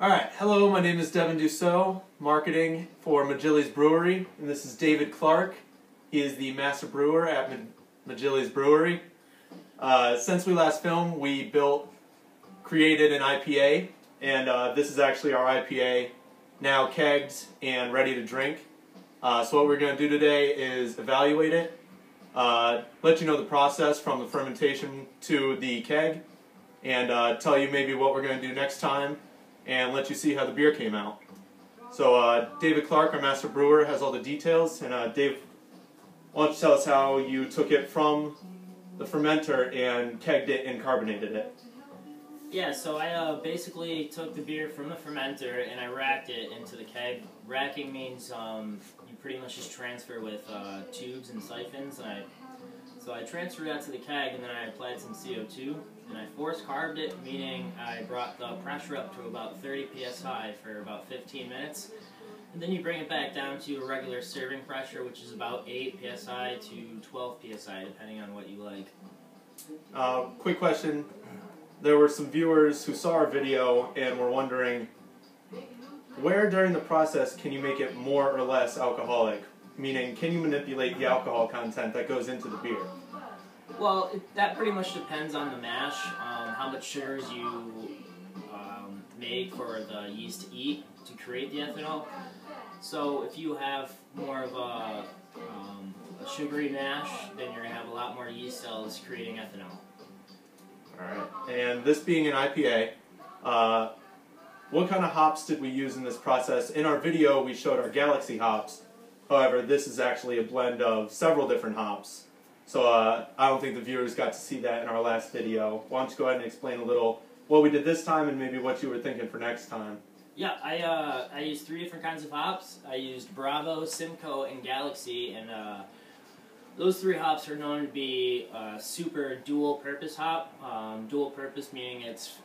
Alright, hello, my name is Devin Dussault, marketing for MaJilly's Brewery, and this is David Clark. He is the master brewer at MaJilly's Brewery. Since we last filmed, we created an IPA, and this is actually our IPA, now kegged and ready to drink. So what we're going to do today is evaluate it, let you know the process from the fermentation to the keg, and tell you maybe what we're going to do next time, and let you see how the beer came out. So David Clark, our master brewer, has all the details, and Dave, why don't you tell us how you took it from the fermenter and kegged it and carbonated it? Yeah, so I basically took the beer from the fermenter and I racked it into the keg. Racking means you pretty much just transfer with tubes and siphons, and so I transferred that to the keg, and then I applied some CO2, and I force carbed it, meaning I brought the pressure up to about 30 psi for about 15 minutes, and then you bring it back down to a regular serving pressure, which is about 8 psi to 12 psi, depending on what you like. Quick question. There were some viewers who saw our video and were wondering, where during the process can you make it more or less alcoholic? Meaning, can you manipulate the alcohol content that goes into the beer? Well, that pretty much depends on the mash, how much sugars you make for the yeast to eat to create the ethanol. So if you have more of a sugary mash, then you're going to have a lot more yeast cells creating ethanol. Alright, and this being an IPA, what kind of hops did we use in this process? In our video we showed our Galaxy hops, however this is actually a blend of several different hops. So I don't think the viewers got to see that in our last video. Why don't you go ahead and explain a little what we did this time and maybe what you were thinking for next time? Yeah, I used 3 different kinds of hops. I used Bravo, Simcoe, and Galaxy, and those 3 hops are known to be super dual-purpose hop. Dual-purpose meaning it's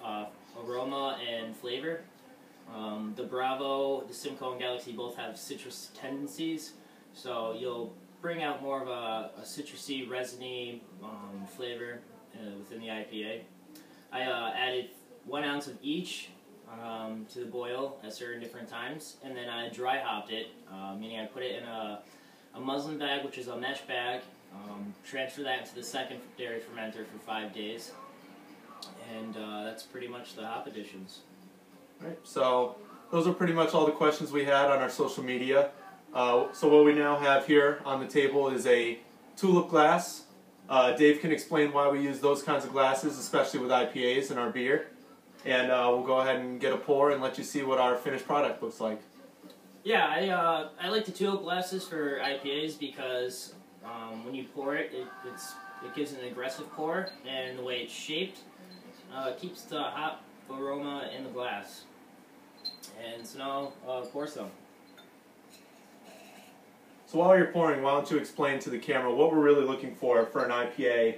aroma and flavor. The Bravo, the Simcoe, and Galaxy both have citrus tendencies, so you'll bring out more of a citrusy, resiny flavor within the IPA. I added 1 ounce of each to the boil at certain different times, and then I dry hopped it, meaning I put it in a muslin bag, which is a mesh bag, transfer that into the secondary fermenter for 5 days, and that's pretty much the hop additions. Right, so those are pretty much all the questions we had on our social media. So what we now have here on the table is a tulip glass. Dave can explain why we use those kinds of glasses, especially with IPAs in our beer. And we'll go ahead and get a pour and let you see what our finished product looks like. Yeah, I like the tulip glasses for IPAs because when you pour it, it gives an aggressive pour, and the way it's shaped keeps the hop aroma in the glass. And so now, pour some. So while you're pouring, why don't you explain to the camera what we're really looking for an IPA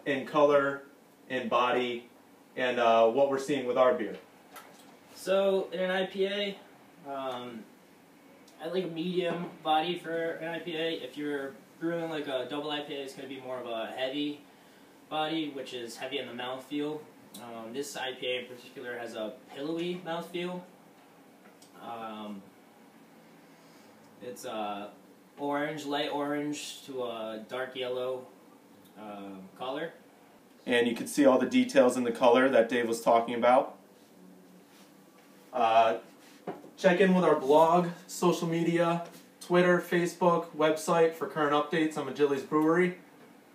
in color, in body, and what we're seeing with our beer. So in an IPA, I like a medium body for an IPA. If you're brewing like a double IPA, it's going to be more of a heavy body, which is heavy in the mouthfeel. This IPA in particular has a pillowy mouthfeel. It's orange, light orange to a dark yellow color. And you can see all the details in the color that Dave was talking about. Check in with our blog, social media, Twitter, Facebook, website for current updates on MaJilly's Brewery.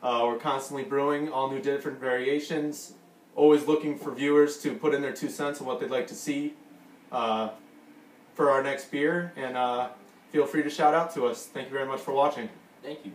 We're constantly brewing all new different variations. Always looking for viewers to put in their 2 cents on what they'd like to see for our next beer. And feel free to shout out to us. Thank you very much for watching. Thank you.